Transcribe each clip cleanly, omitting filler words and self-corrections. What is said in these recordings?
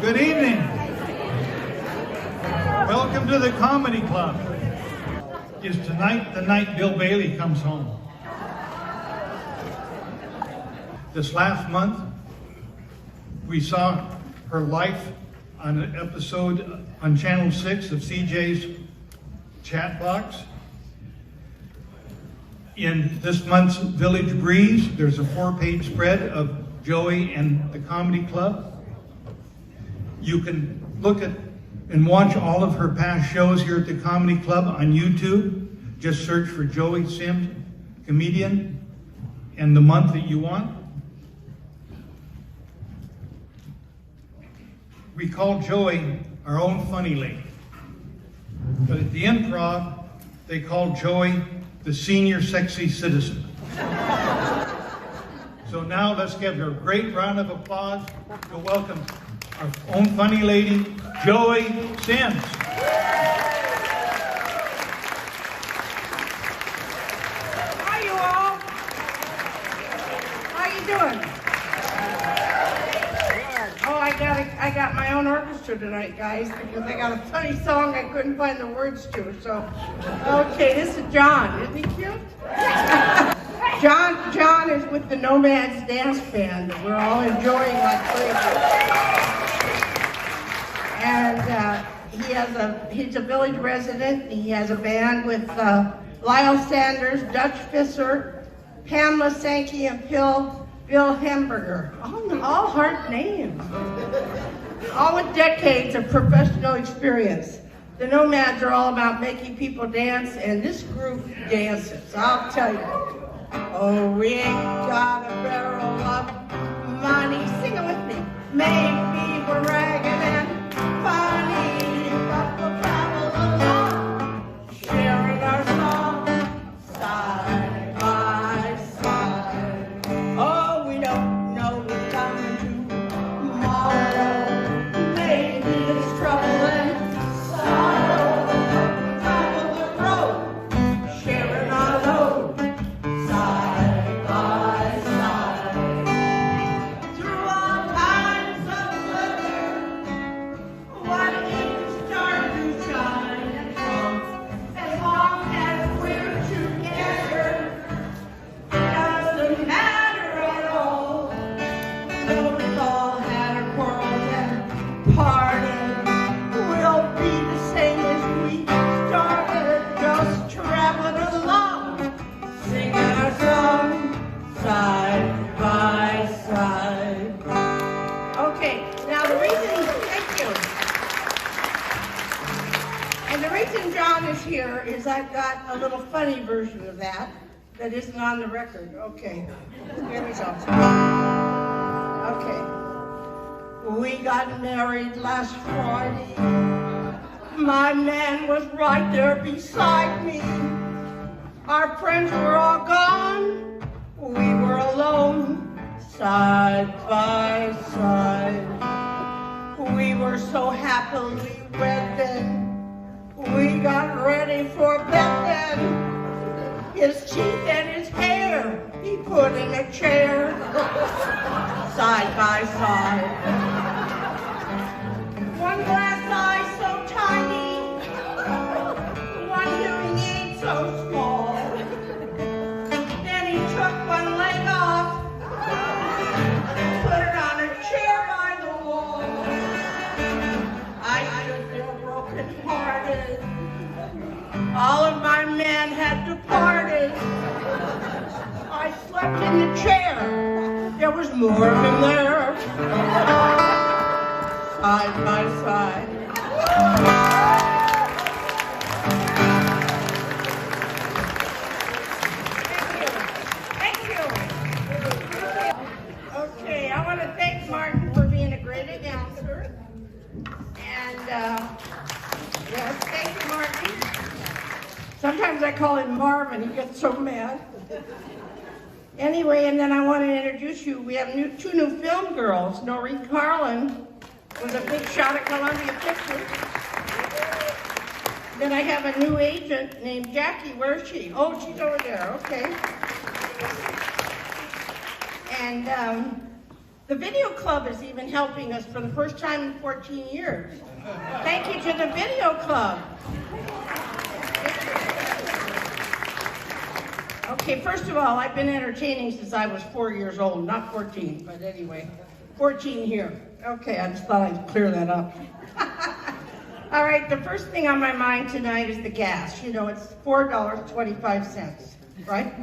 Good evening. Welcome to the Comedy Club. Is tonight the night Bill Bailey comes home? This last month, we saw her life on an episode on Channel 6 of CJ's Chat Box. In this month's Village Breeze, there's a 4-page spread of Joey and the Comedy Club. You can look at and watch all of her past shows here at the Comedy Club on YouTube. Just search for Joey Sims, comedian, and the month that you want. We call Joey our own funny lady. But at the Improv, they call Joey the senior sexy citizen. So now let's give her a great round of applause to welcome our own funny lady, Joey Sims. Hi, you all. How you doing? Oh, I got my own orchestra tonight, guys, because I got a funny song I couldn't find the words to. So, okay, this is John. Isn't he cute? John is with the Nomads Dance Band that we're all enjoying like crazy. And he's a village resident. He has a band with Lyle Sanders, Dutch Fisser, Pamela Sankey, and Bill Hamburger. All hard names. All with decades of professional experience. The Nomads are all about making people dance, and this group dances, I'll tell you. Oh, we ain't got a barrel of money. Sing it with me. Maybe we're ragged and funny, but we'll travel along, sharing our song, side by side. Oh, we don't know what's coming tomorrow. Maybe there's trouble and sorrow, travel the road, sharing our load. Here is I've got a little funny version of that isn't on the record. Okay, here we go. Okay, we got married last Friday. My man was right there beside me. Our friends were all gone. We were alone, side by side. We were so happily wed then. We got ready for bed then. His teeth and his hair, he put in a chair, side by side. One glass eye so tiny, one hearing aid so small. Then he took one leg off, put it on a chair by the wall. I stood there broken hearted. All of my men had departed. I slept in the chair. There was more of him there. Side by side. Thank you. Okay, I want to thank Martin for being a great announcer. And yes, thank you, Martin. Sometimes I call him Marvin, he gets so mad. Anyway, and then I want to introduce you. We have two new film girls. Noreen Carlin was a big shot at Columbia Pictures. Then I have a new agent named Jackie. Where is she? Oh, she's over there. Okay. And The video club is even helping us for the first time in 14 years. Thank you to the video club. Okay, first of all, I've been entertaining since I was 4 years old, not 14, but anyway, 14 here. Okay, I just thought I'd clear that up. All right, the first thing on my mind tonight is the gas. You know, it's $4.25, right?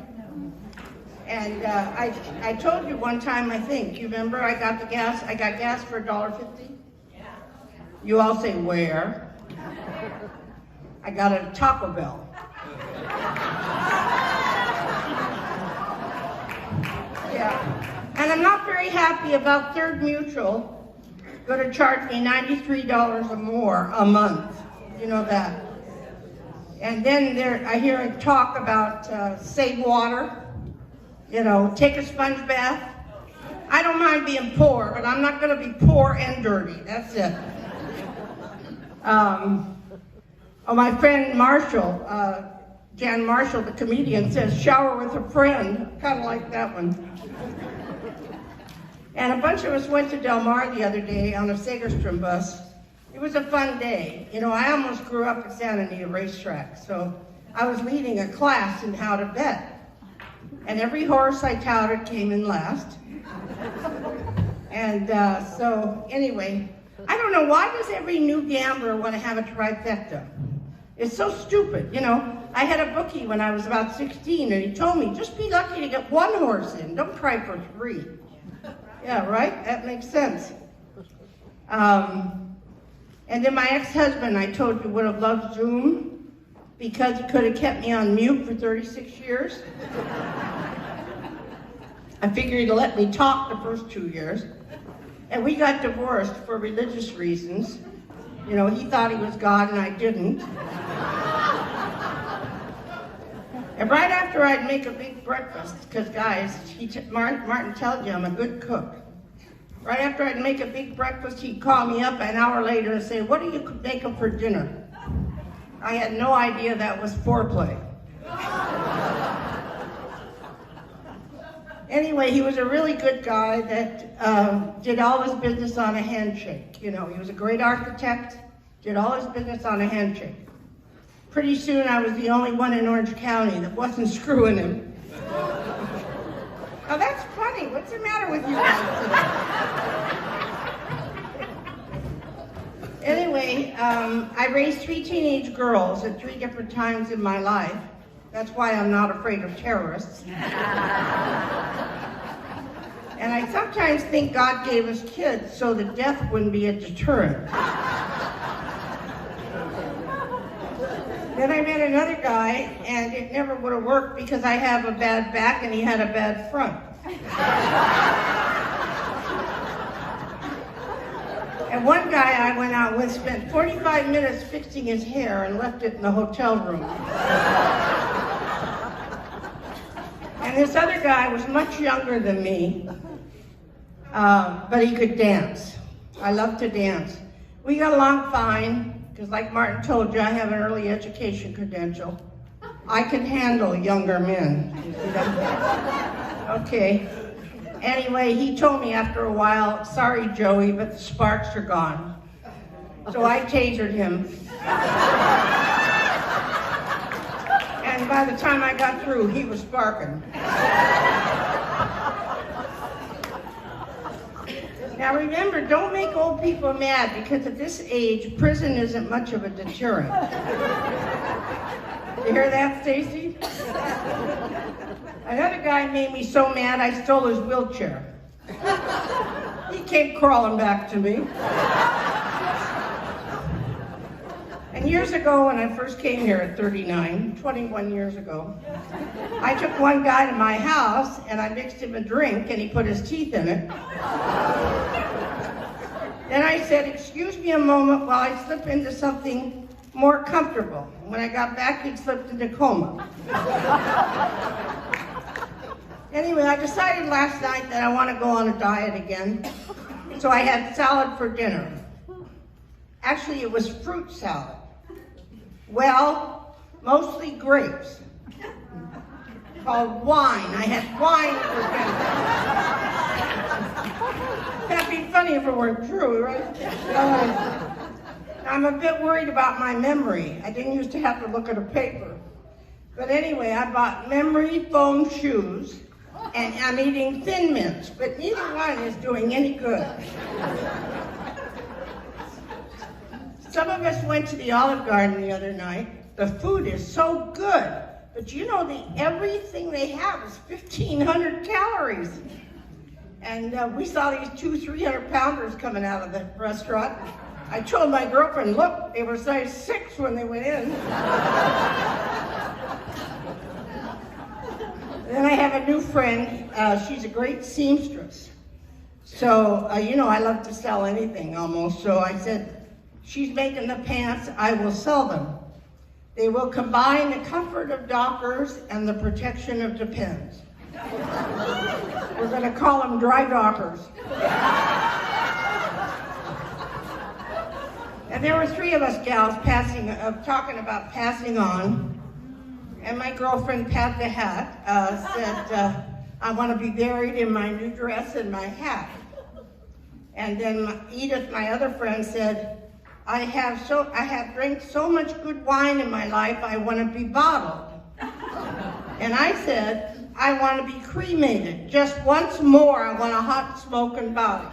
And I told you one time, I think, you remember I got gas for $1.50? Yeah. You all say, where? I got it at Taco Bell. Yeah. And I'm not very happy about Third Mutual going to charge me $93 or more a month. You know that. And then I hear it talk about save water. You know, take a sponge bath. I don't mind being poor, but I'm not going to be poor and dirty. That's it. My friend Marshall, Jan Marshall, the comedian, says, shower with a friend. Kind of like that one. And a bunch of us went to Del Mar the other day on a Segerstrom bus. It was a fun day. You know, I almost grew up at Santa Anita Racetrack, so I was leading a class in how to bet. And every horse I touted came in last. And so anyway, I don't know, why does every new gambler want to have a trifecta? It's so stupid, you know. I had a bookie when I was about 16, and he told me, just be lucky to get one horse in, don't try for 3. Yeah, right? That makes sense. And then my ex-husband, I told you, would have loved Zoom because he could have kept me on mute for 36 years. I figured he'd let me talk the first 2 years. And we got divorced for religious reasons. You know, he thought he was God and I didn't. And right after I'd make a big breakfast, because guys, Martin tells you I'm a good cook. Right after I'd make a big breakfast, he'd call me up an hour later and say, what are you making for dinner? I had no idea that was foreplay. Anyway, he was a really good guy that did all his business on a handshake. You know, he was a great architect, did all his business on a handshake. Pretty soon I was the only one in Orange County that wasn't screwing him. Oh, that's funny. What's the matter with you guys today? Anyway, I raised 3 teenage girls at 3 different times in my life. That's why I'm not afraid of terrorists. And I sometimes think God gave us kids so that death wouldn't be a deterrent. Then I met another guy, and it never would have worked because I have a bad back and he had a bad front. And one guy I went out with spent 45 minutes fixing his hair and left it in the hotel room. And this other guy was much younger than me, but he could dance. I love to dance. We got along fine, because like Martin told you, I have an early education credential. I can handle younger men. Okay. Anyway, he told me after a while, sorry, Joey, but the sparks are gone. So I tasered him. And by the time I got through, he was sparking. Now remember, don't make old people mad, because at this age, prison isn't much of a deterrent. You hear that, Stacy? Another guy made me so mad I stole his wheelchair. He came crawling back to me. And years ago, when I first came here at 39, 21 years ago, I took one guy to my house and I mixed him a drink and he put his teeth in it. Then I said, excuse me a moment while I slip into something more comfortable. When I got back, he'd slipped into coma. Anyway, I decided last night that I want to go on a diet again. So I had salad for dinner. Actually, it was fruit salad. Well, mostly grapes. Called wine. I had wine for dinner. That'd be funny if it weren't true, right? I'm a bit worried about my memory. I didn't used to have to look at a paper. But anyway, I bought memory foam shoes, and I'm eating Thin Mints, but neither one is doing any good. Some of us went to the Olive Garden the other night. The food is so good, but you know, everything they have is 1,500 calories. And we saw these 300-pounders coming out of the restaurant. I told my girlfriend, look, they were size 6 when they went in. Then I have a new friend. She's a great seamstress. So, you know, I love to sell anything almost. So I said, she's making the pants, I will sell them. They will combine the comfort of dockers and the protection of depends. We're going to call them dry dockers. And there were 3 of us gals talking about passing on. And my girlfriend, Pat the Hat, said, I want to be buried in my new dress and my hat. And then Edith, my other friend, said, I have drank so much good wine in my life, I want to be bottled. And I said, I want to be cremated. Just once more, I want a hot smoking body.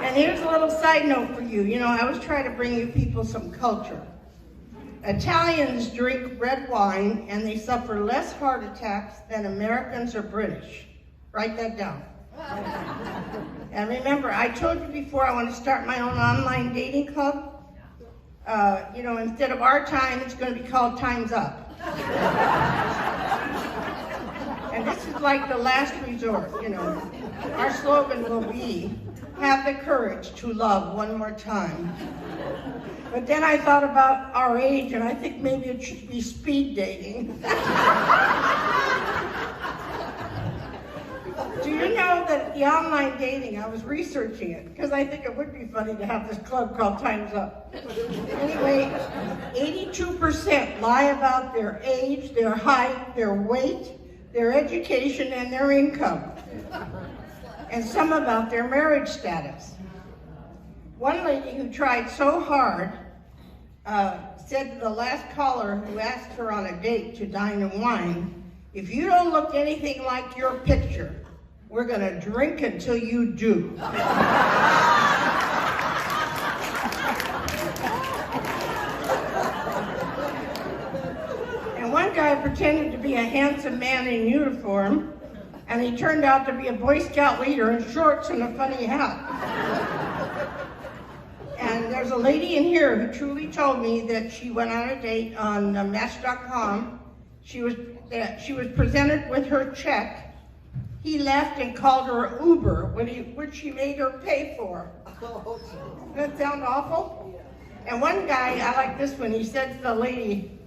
And here's a little side note for you. You know, I always try to bring you people some culture. Italians drink red wine and they suffer less heart attacks than Americans or British. Write that down. And remember, I told you before I want to start my own online dating club. You know, instead of our time, it's going to be called Time's Up. And this is like the last resort, you know. Our slogan will be, have the courage to love one more time. But then I thought about our age, and I think maybe it should be speed dating. Do you know that the online dating, I was researching it, because I think it would be funny to have this club called Time's Up. Anyway, 82% lie about their age, their height, their weight, their education, and their income. And some about their marriage status. One lady who tried so hard said to the last caller who asked her on a date to dine and wine, if you don't look anything like your picture, we're gonna drink until you do. And one guy pretended to be a handsome man in uniform, and he turned out to be a Boy Scout leader in shorts and a funny hat. And there's a lady in here who truly told me that she went on a date on Match.com. She was presented with her check. He left and called her Uber, which she made her pay for. Doesn't that sound awful? And one guy, I like this one, he said to the lady,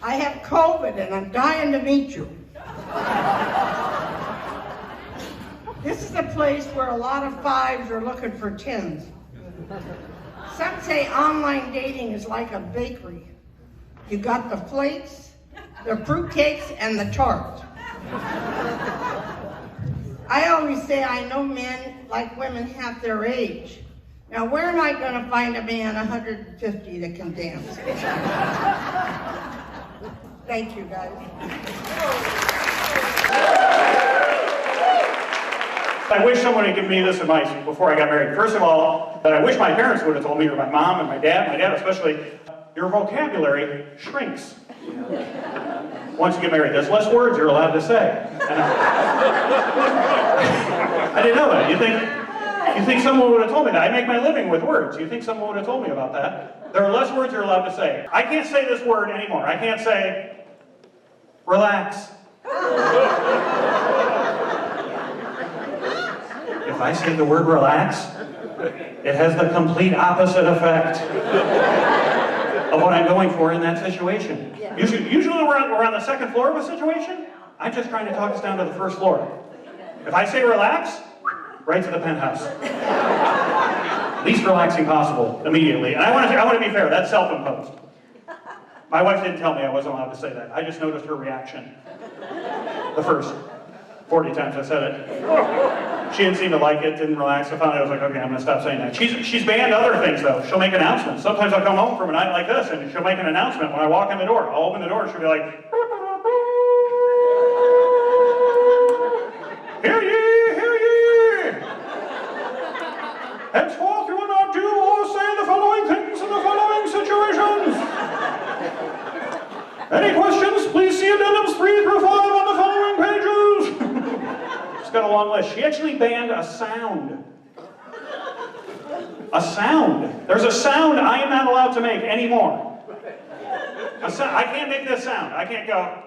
I have COVID and I'm dying to meet you. This is a place where a lot of 5s are looking for 10s. Some say online dating is like a bakery. You got the flakes, the fruitcakes, and the tarts. I always say I know men like women half their age. Now where am I going to find a man 150 that can dance? Thank you, guys. I wish someone had given me this advice before I got married. First of all, that I wish my parents would have told me, or my mom and my dad especially, your vocabulary shrinks. Once you get married, there's less words you're allowed to say. I didn't know that. You think someone would have told me that? I make my living with words. You think someone would have told me about that? There are less words you're allowed to say. I can't say this word anymore. I can't say, relax. If I say the word relax, it has the complete opposite effect of what I'm going for in that situation. Yeah. Usually we're on the second floor of a situation. I'm just trying to talk us down to the first floor. If I say relax, right to the penthouse. Least relaxing possible, immediately. And I want to be fair, that's self-imposed. My wife didn't tell me I wasn't allowed to say that. I just noticed her reaction. The first. 40 times I said it. She didn't seem to like it, didn't relax, so finally I was like, okay, I'm gonna stop saying that. She's banned other things though. She'll make announcements. Sometimes I'll come home from a night like this and she'll make an announcement when I walk in the door. I'll open the door and she'll be like, hear ye, hear ye! Henceforth you will not do or say the following things in the following situations. Any questions? Please see addendums 3 through 5 on the following pages. She's got a long list. She actually banned a sound. A sound. There's a sound I am not allowed to make anymore. I can't make this sound. I can't go,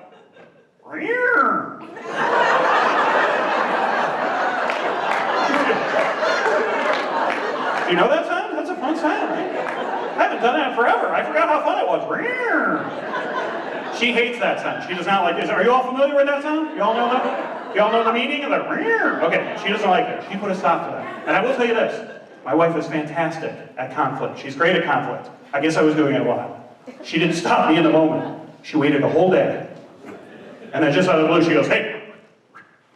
rear. Do you know that sound? That's a fun sound, right? I haven't done that forever. I forgot how fun it was. Rear. She hates that sound. She does not like it. Are you all familiar with that sound? You all know that? You all know the meaning of the rear? Okay, she doesn't like it. She put a stop to that. And I will tell you this. My wife is fantastic at conflict. She's great at conflict. I guess I was doing it a lot. She didn't stop me in the moment. She waited a whole day. And then just out of the blue, she goes, hey,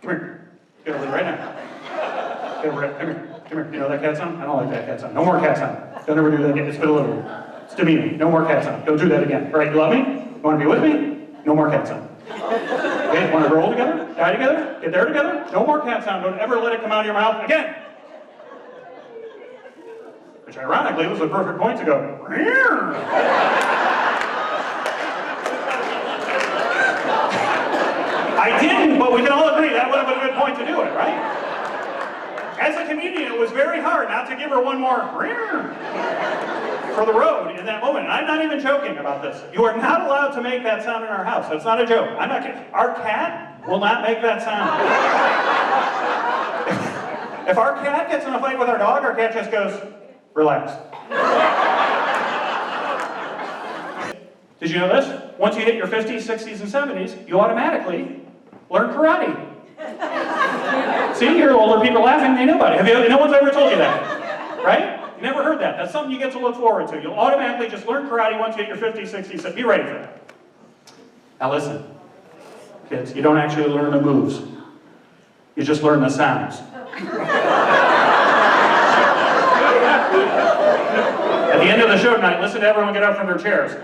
come here. Get over there right now. Get over there. Come here. Come here. You know that cat sound? I don't like that cat sound. No more cat sound. Don't ever do that again. It's belittled. It's demeaning. No more cat sound. Don't do that again. All right, you love me? You want to be with me? No more cat sound. Okay, want to roll together? Die together? Get there together? No more cat sound. Don't ever let it come out of your mouth again. Which ironically was the perfect point to go, rear. I didn't, but we can all agree that would have been a good point to do it, right? As a comedian, it was very hard not to give her one more rear for the road in that moment. And I'm not even joking about this. You are not allowed to make that sound in our house. That's not a joke. I'm not kidding. Our cat will not make that sound. If our cat gets in a fight with our dog, our cat just goes, relax. Did you know this? Once you hit your 50s, 60s, and 70s, you automatically learn karate. See, here older people laughing, they know about it. No one's ever told you that, right? You never heard that. That's something you get to look forward to. You'll automatically just learn karate once you hit your 50s, 60s, 70s. Be ready for that. Now listen, kids, you don't actually learn the moves. You just learn the sounds. At the end of the show tonight, listen to everyone get up from their chairs.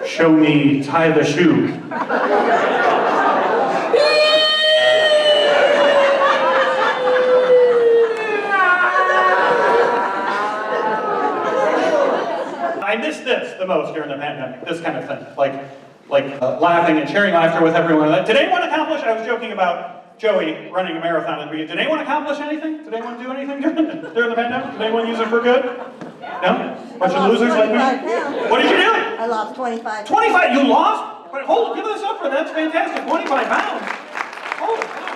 Show me, tie the shoe. I miss this the most during the pandemic, this kind of thing, like laughing and sharing laughter with everyone. Did anyone accomplish, I was joking about Joey running a marathon at the beginning. Did anyone accomplish anything? Did anyone do anything during the pandemic? Did anyone use it for good? No? Bunch of losers like me? What did you do? I lost 25. 25? You lost? But hold, give this up for that. That's fantastic. 25 pounds. Holy cow.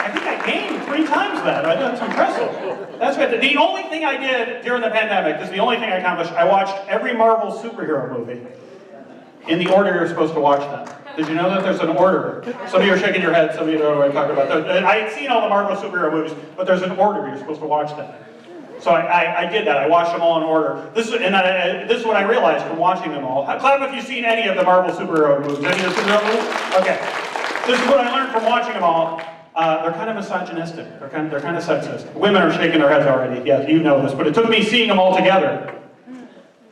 I think I gained 3 times that. That's impressive. That's good. The only thing I did during the pandemic, this is the only thing I accomplished, I watched every Marvel superhero movie in the order you're supposed to watch them. Did you know that there's an order? Some of you are shaking your head, some of you don't know what I'm talking about. I had seen all the Marvel superhero movies, but there's an order you're supposed to watch them. So I did that. I watched them all in order. This is what I realized from watching them all. Klub, if you've seen any of the Marvel superhero movies. Any of the superhero movies? Okay. This is what I learned from watching them all. They're kind of misogynistic. They're kind of sexist. Women are shaking their heads already. Yeah, you know this. But it took me seeing them all together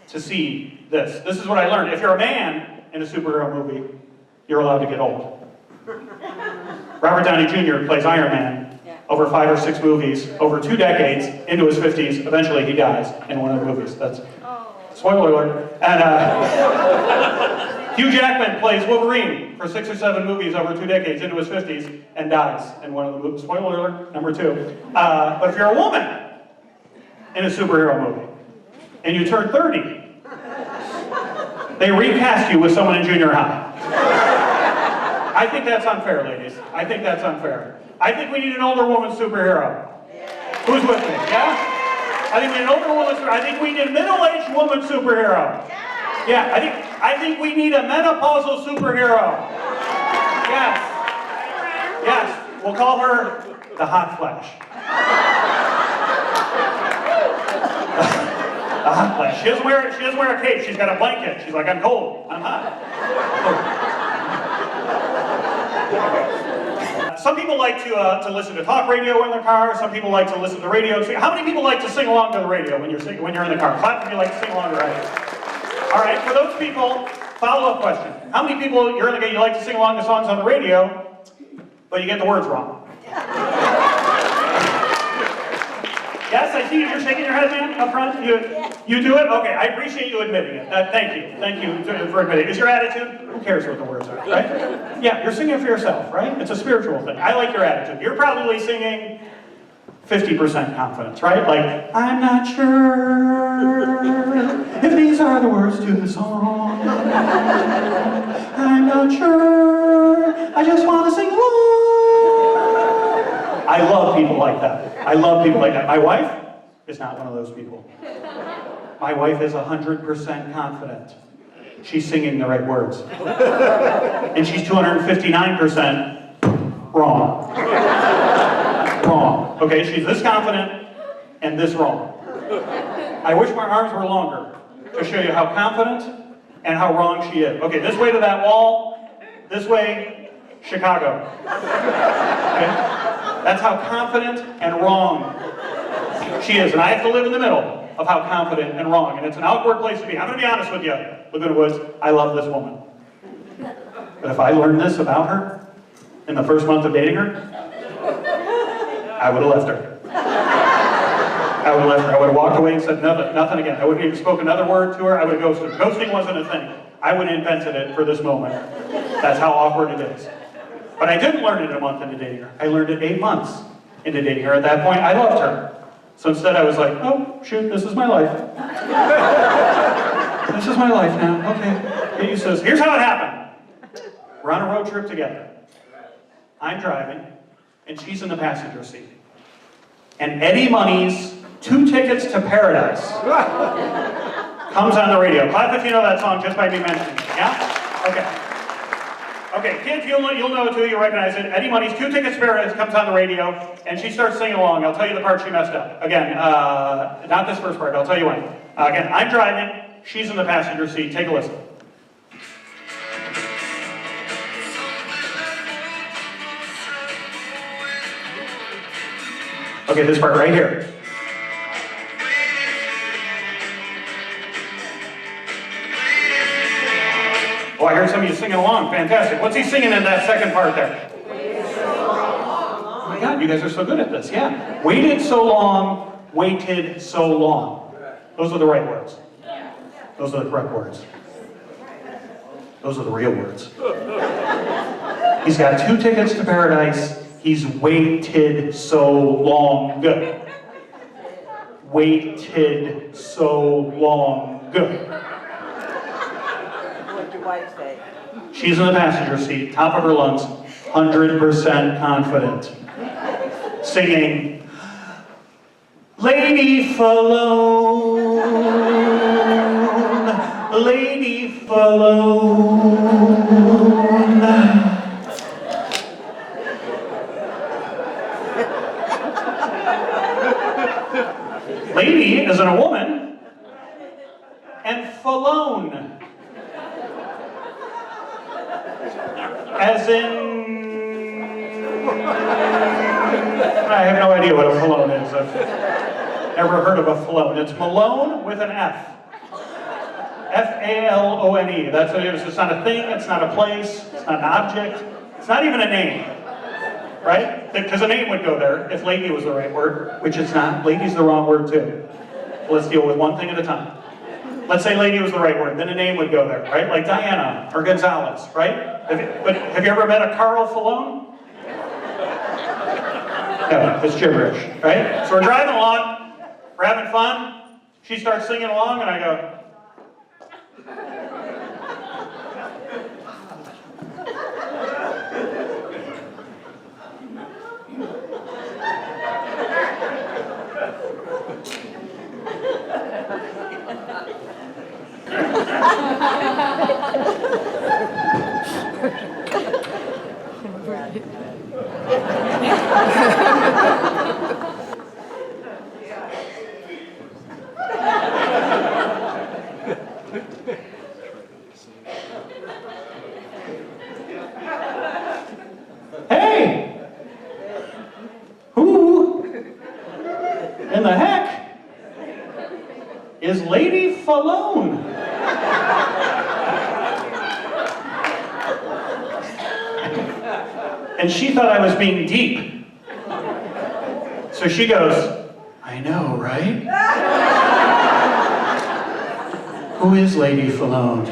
to see this. This is what I learned. If you're a man in a superhero movie, you're allowed to get old. Robert Downey Jr. plays Iron Man. Over 5 or 6 movies, over 2 decades, into his 50s, eventually he dies in one of the movies. That's spoiler alert. And Hugh Jackman plays Wolverine for 6 or 7 movies over 2 decades, into his 50s, and dies in one of the movies. Spoiler alert, number 2. But if you're a woman in a superhero movie, and you turn 30, they recast you with someone in junior high. I think that's unfair, ladies. I think that's unfair. I think we need an older woman superhero. Who's with me? Yeah? I think we need an older woman superhero. I think we need a middle-aged woman superhero. Yeah, I think we need a menopausal superhero. We'll call her the hot flash. The hot flash. She doesn't wear a cape. She's got a blanket. She's like, I'm cold. I'm hot. Some people like to listen to talk radio in their car. Some people like to listen to the radio. How many people like to sing along to the radio when you're in the car? Clap if you like to sing along to the radio. All right, for those people, follow-up question. How many people, you're in the game, you like to sing along to songs on the radio, but you get the words wrong? Yes, I see you. You're shaking your head, man, up front. You do it? Okay, I appreciate you admitting it. Thank you. Thank you for admitting it. Is your attitude? Who cares what the words are, right? Yeah, you're singing for yourself, right? It's a spiritual thing. I like your attitude. You're probably singing 50% confidence, right? Like, I'm not sure if these are the words to the song. I'm not sure. I just want to sing along. I love people like that. I love people like that. My wife is not one of those people. My wife is 100% confident. She's singing the right words. And she's 259% wrong. Wrong. Okay, she's this confident and this wrong. I wish my arms were longer to show you how confident and how wrong she is. Okay, this way to that wall, this way, Chicago. Okay? That's how confident and wrong she is. And I have to live in the middle of how confident and wrong. And it's an awkward place to be. I'm going to be honest with you, Laguna Woods, I love this woman. But if I learned this about her in the first month of dating her, I would have left her. I would have left her. I would have walked away and said nothing again. I wouldn't even spoke another word to her. I would have ghosted her. Ghosting wasn't a thing. I would have invented it for this moment. That's how awkward it is. But I didn't learn it a month into dating her. I learned it 8 months into dating her. At that point, I loved her. So instead I was like, oh, shoot, this is my life. This is my life now, okay. Get used to this. Here's how it happened. We're on a road trip together. I'm driving, and she's in the passenger seat. And Eddie Money's 2 Tickets to Paradise comes on the radio. Clap if you know that song just by me mentioning it, yeah? Okay. Okay, kids, you'll know it too, you'll recognize it. Eddie Money's 2 Tickets to Paradise comes on the radio, and she starts singing along. I'll tell you the part she messed up. Again, not this first part, I'll tell you when. Again, I'm driving, she's in the passenger seat. Take a listen. Okay, this part right here. Oh, I heard some of you singing along. Fantastic. What's he singing in that second part there? Oh my God, you guys are so good at this. Yeah. Waited so long, waited so long. Those are the right words. Those are the correct words. Those are the real words. He's got 2 tickets to paradise. He's waited so long. Good. Waited so long. Good. What'd your wife say? She's in the passenger seat, top of her lungs, 100% confident, singing, Lady Falone, Lady Falone. Lady is in a woman, and Falone. As in, I have no idea what a Falone is. I've never heard of a Falone. It's Malone with an F. F-A-L-O-N-E. That's what it is. It's not a thing, it's not a place, it's not an object, it's not even a name. Right? Because a name would go there if lady was the right word, which it's not. Lady's the wrong word too. Let's deal with one thing at a time. Let's say lady was the right word, then a name would go there, right? Like Diana or Gonzalez, right? But have you ever met a Carl Falone? No, it's gibberish, right? So we're driving along, we're having fun, she starts singing along, and I go, Hey! Who in the heck is Lady Falone? And she thought I was being deep. So she goes, I know, right? Who is Lady Falone?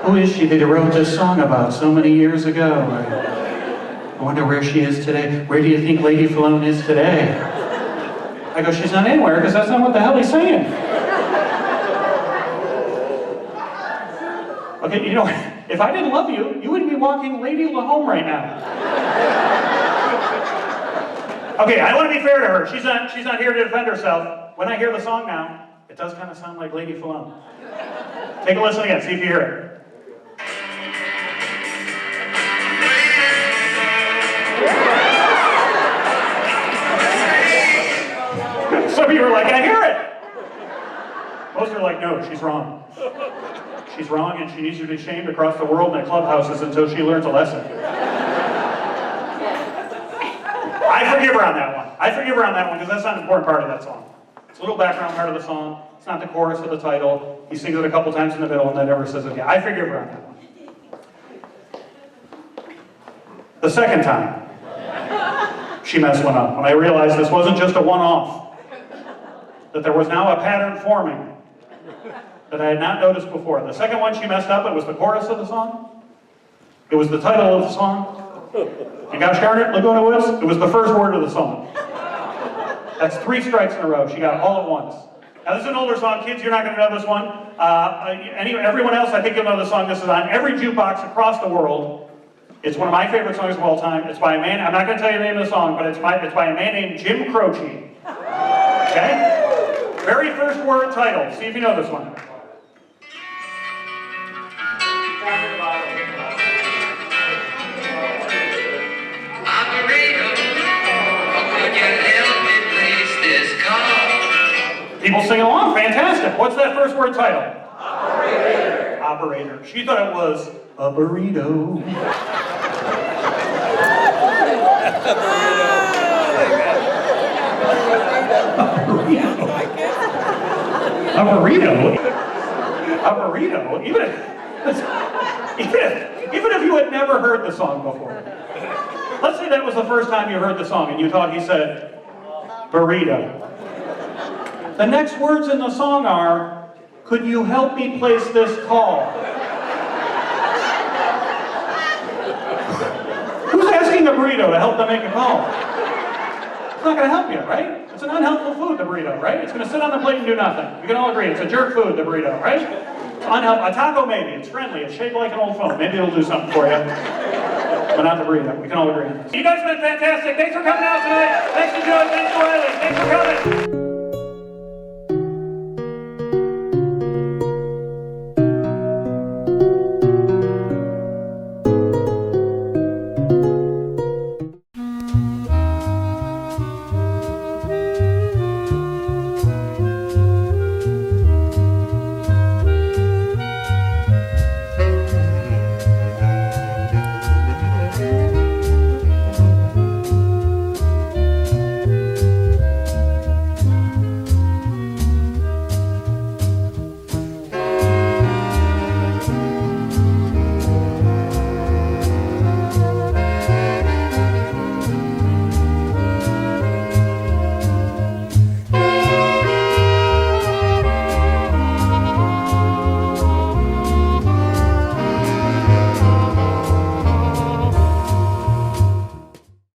Who is she that he wrote this song about so many years ago? I wonder where she is today. Where do you think Lady Falone is today? I go, she's not anywhere, because that's not what the hell he's saying. Okay, you know, if I didn't love you, you wouldn't be walking Lady La home right now. Okay, I want to be fair to her. She's not here to defend herself. When I hear the song now, it does kind of sound like Lady Falone. Take a listen again, see if you hear it. Some of you are like, I hear it. Most are like, no, she's wrong. She's wrong and she needs to be shamed across the world in clubhouses until she learns a lesson. I forgive her on that one. I forgive her on that one because that's not an important part of that song. It's a little background part of the song. It's not the chorus of the title. He sings it a couple times in the middle and then never says it again. I forgive her on that one. The second time, she messed one up when I realized this wasn't just a one-off, that there was now a pattern forming that I had not noticed before. The second one she messed up, it was the chorus of the song. It was the title of the song. And gosh darn it, Laguna Woods, it was the first word of the song. That's 3 strikes in a row. She got it all at once. Now this is an older song. Kids, you're not going to know this one. Everyone else, I think you'll know the song. This is on every jukebox across the world. It's one of my favorite songs of all time. It's by a man, I'm not going to tell you the name of the song, but it's by a man named Jim Croce. Okay? Very first word title. See if you know this one. People sing along, fantastic. What's that first word title? Operator. Operator. She thought it was a burrito. A burrito? A burrito? Even if you had never heard the song before. Let's say that was the first time you heard the song and you thought he said burrito. The next words in the song are, could you help me place this call? Who's asking a burrito to help them make a call? It's not going to help you, right? It's an unhelpful food, the burrito, right? It's going to sit on the plate and do nothing. We can all agree it's a jerk food, the burrito, right? It's unhelpful. A taco maybe. It's friendly. It's shaped like an old phone. Maybe it'll do something for you. But not the burrito. We can all agree on this. You guys have been fantastic. Thanks for coming out tonight. Thanks to Joe. Thanks to Riley. Thanks for coming.